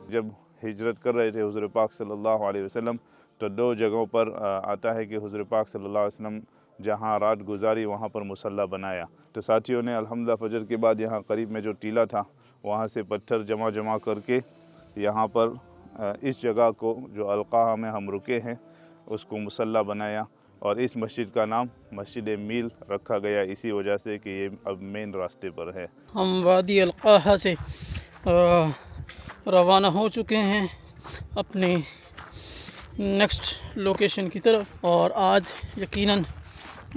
जब हिजरत कर रहे थे हुज़ूर पाक सल्लल्लाहु अलैहि वसल्लम, तो दो जगहों पर आता है कि हुज़ूर पाक सल्लल्लाहु अलैहि वसल्लम जहाँ रात गुजारी वहाँ पर मुसल्ला बनाया। तो साथियों ने अल्हम्दुलिल्लाह फजर के बाद यहाँ करीब में जो टीला था वहाँ से पत्थर जमा करके यहाँ पर इस जगह को जो अलक़ाहा में हम रुके हैं उसको मुसल्ला बनाया, और इस मस्जिद का नाम मस्जिद मील रखा गया इसी वजह से कि ये अब मेन रास्ते पर है। हम वादी अलक़ाहा से रवाना हो चुके हैं अपनी नेक्स्ट लोकेशन की तरफ, और आज यकीनन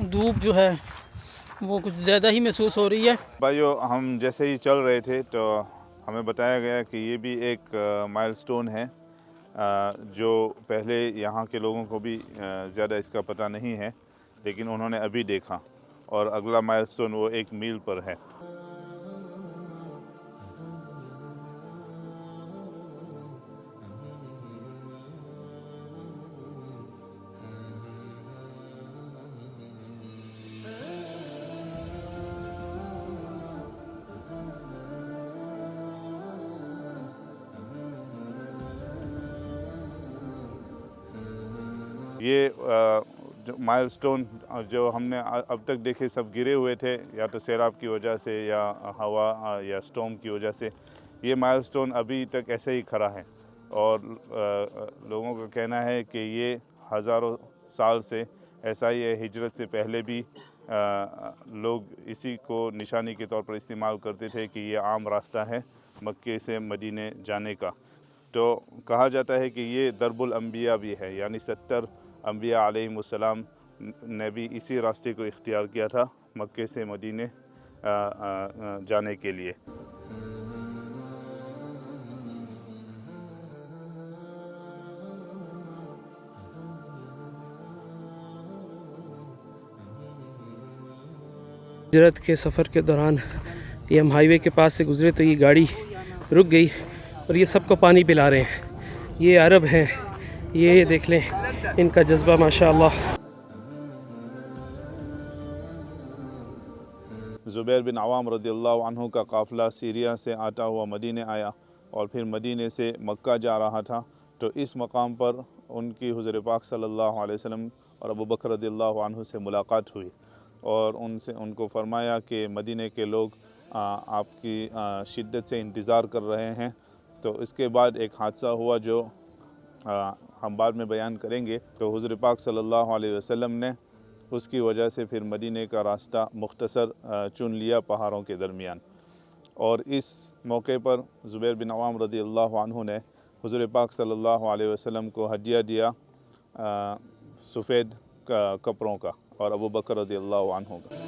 धूप जो है वो कुछ ज़्यादा ही महसूस हो रही है। भाइयों, हम जैसे ही चल रहे थे तो हमें बताया गया कि ये भी एक माइलस्टोन है जो पहले यहाँ के लोगों को भी ज़्यादा इसका पता नहीं है, लेकिन उन्होंने अभी देखा, और अगला माइलस्टोन वो 1 मील पर है। ये जो माइलस्टोन जो हमने अब तक देखे सब गिरे हुए थे, या तो सैलाब की वजह से या हवा या स्टॉर्म की वजह से। ये माइलस्टोन अभी तक ऐसे ही खड़ा है, और लोगों का कहना है कि ये हज़ारों साल से ऐसा ही है। हिजरत से पहले भी लोग इसी को निशानी के तौर पर इस्तेमाल करते थे कि ये आम रास्ता है मक्के से मदीने जाने का। तो कहा जाता है कि ये दरबुल अंबिया भी है, यानी 70 अंबिया अलैहिमुस्सलाम ने भी इसी रास्ते को इख्तियार किया था मक्के से मदीने जाने के लिए। हिजरत के सफ़र के दौरान ये हम हाईवे के पास से गुज़रे तो ये गाड़ी रुक गई और ये सबको पानी पिला रहे हैं। ये अरब हैं, ये देख लें इनका जज्बा माशाअल्लाह। ज़ुबैर बिन अवाम रज़ियल्लाहु अन्हु का काफ़िला सीरिया से आता हुआ मदीने आया और फिर मदीने से मक्का जा रहा था। तो इस मकाम पर उनकी हुज़ूर पाक सल्लल्लाहु अलैहि वसल्लम और अबू बकर रज़ियल्लाहु अन्हु से मुलाकात हुई, और उनको फ़रमाया कि मदीने के लोग आपकी शिद्दत से इंतज़ार कर रहे हैं। तो इसके बाद एक हादसा हुआ जो हम बाद में बयान करेंगे। तो हुज़ूर पाक सल्लल्लाहु अलैहि वसल्लम ने उसकी वजह से फिर मदीने का रास्ता मुख्तसर चुन लिया पहाड़ों के दरमियान, और इस मौके पर ज़ुबैर बिन अवाम रज़ियल्लाहु अन्हु ने हुज़ूर पाक सल्लल्लाहु अलैहि वसल्लम को हदिया दिया सफ़ेद कपड़ों का, और अबू बकर रज़ियल्लाहु अन्हु का।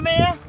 100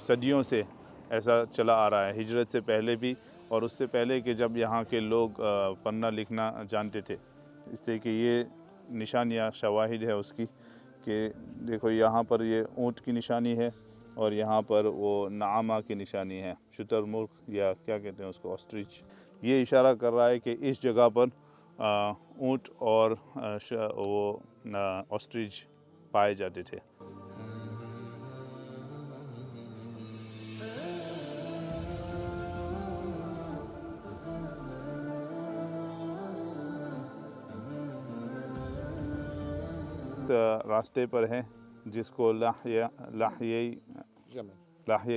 सदियों से ऐसा चला आ रहा है, हिजरत से पहले भी और उससे पहले कि जब यहाँ के लोग पढ़ना लिखना जानते थे। इसलिए कि ये निशानियाँ शवाहिद है उसकी कि देखो यहाँ पर ये ऊँट की निशानी है, और यहाँ पर वो नामा की निशानी है, शुतुरमुर्ग या क्या कहते हैं उसको, ऑस्ट्रिच। ये इशारा कर रहा है कि इस जगह पर ऊँट और वो ऑस्ट्रिच पाए जाते थे। रास्ते पर है जिसको लाहिया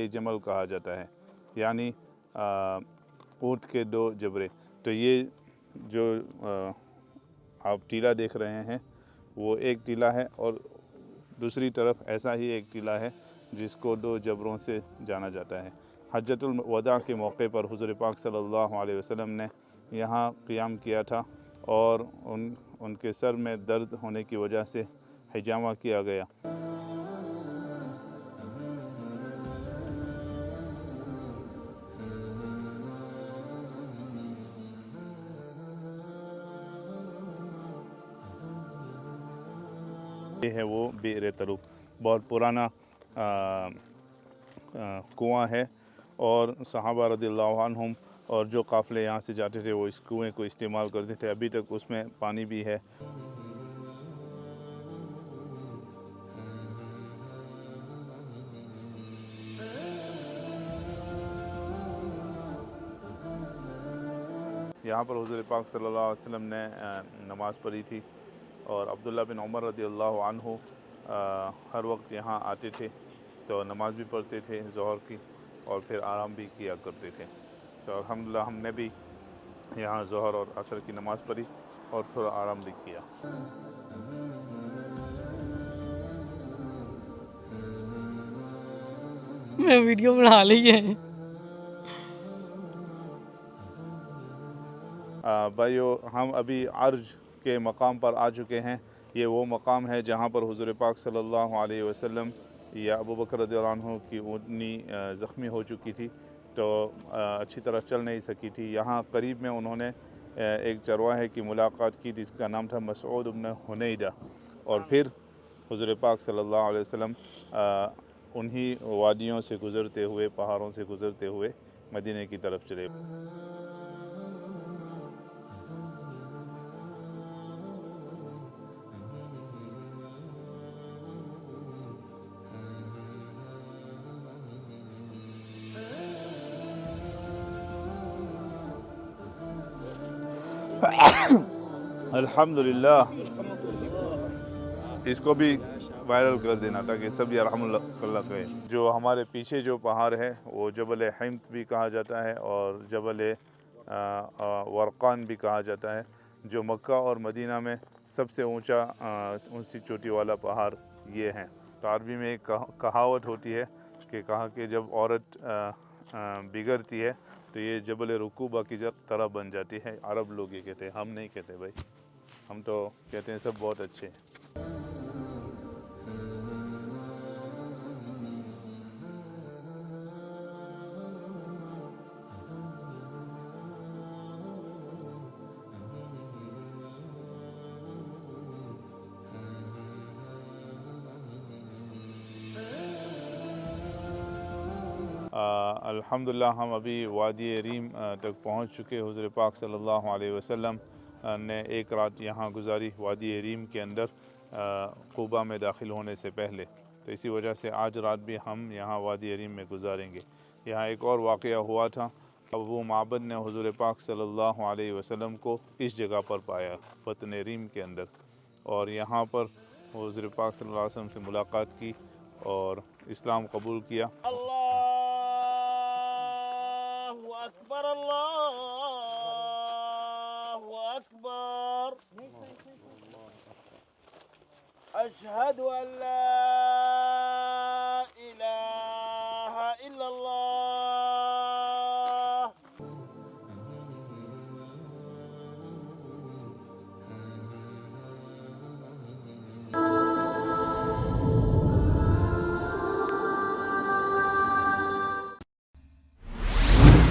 जमल कहा जाता है, यानी ऊँट के 2 जबरे। तो ये जो आप टीला देख रहे हैं वो एक टीला है, और दूसरी तरफ ऐसा ही एक टीला है जिसको 2 जबरों से जाना जाता है। हज्जतुल वदा के मौके पर हुज़ूर पाक सल्लल्लाहु अलैहि वसल्लम ने यहाँ क़ियाम किया था, और उनके सर में दर्द होने की वजह से हिजामा किया गया। ये है वो बि'r तरूक, बहुत पुराना कुआं है और सहाबा रदियल्लाहु अन्हुम और जो काफ़िले यहाँ से जाते थे वो इस कुएं को इस्तेमाल करते थे। अभी तक उसमें पानी भी है। यहाँ पर हुज़ूर पाक सल्लल्लाहु अलैहि वसल्लम ने नमाज़ पढ़ी थी और अब्दुल्ला बिन उमर रदियल्लाहु अन्हु हर वक्त यहाँ आते थे तो नमाज़ भी पढ़ते थे ज़ोहर की और फिर आराम भी किया करते थे। तो अल्हम्दुलिल्लाह हमने भी यहाँ ज़ोहर और असर की नमाज़ पढ़ी और थोड़ा आराम भी किया। मैं वीडियो बना ली है। भाइयों, हम अभी अर्ज के मकाम पर आ चुके हैं। ये वो मकाम है जहाँ पर हुज़ूर पाक सल्लल्लाहु अलैहि वसल्लम या अबू बकर रज़ियल्लाहु अन्हु की ऊँटनी ज़ख्मी हो चुकी थी तो अच्छी तरह चल नहीं सकी थी। यहाँ करीब में उन्होंने एक चरवाहे की मुलाकात की जिसका नाम था मसऊद इब्न हुनैदा और फिर हुज़ूर पाक सल्लल्लाहु अलैहि वसल्लम उन्हीं वादियों से गुज़रते हुए, पहाड़ों से गुज़रते हुए मदीने की तरफ चले। अल्हम्दुलिल्लाह, इसको भी वायरल कर देना ताकि सब यरहमुल्लाह कहें। जो हमारे पीछे जो पहाड़ है वो जबल हिम्त भी कहा जाता है और जबल वरक़ान भी कहा जाता है। जो मक्का और मदीना में सबसे ऊंची चोटी वाला पहाड़ ये हैं। तो अरबी में एक कहावत होती है कि कहा कि जब औरत बिगड़ती है तो ये जबल रुकूबा की तरह बन जाती है। अरब लोग ये कहते हैं, हम नहीं कहते भाई, हम तो कहते हैं सब बहुत अच्छे हैं। अल्हम्दुलिल्लाह हम अभी वादी रीम तक पहुंच चुके। हुज़ूर पाक सल्लल्लाहु अलैहि वसल्लम ने एक रात यहाँ गुजारी वादी रीम के अंदर क़ुबा में दाखिल होने से पहले। तो इसी वजह से आज रात भी हम यहाँ वादी रीम में गुजारेंगे। यहाँ एक और वाक़या हुआ था, अबू माबद ने हुज़ूर पाक सल्लल्लाहु अलैहि वसल्लम को इस जगह पर पाया, वतन रीम के अंदर, और यहाँ पर हुज़ूर पाक सल्लल्लाहु अलैहि वसल्लम से मुलाकात की और इस्लाम कबूल किया। अकबर, अल्लाहु अकबर, अशहदु अल्ला इलाहा इल्लल्लाह।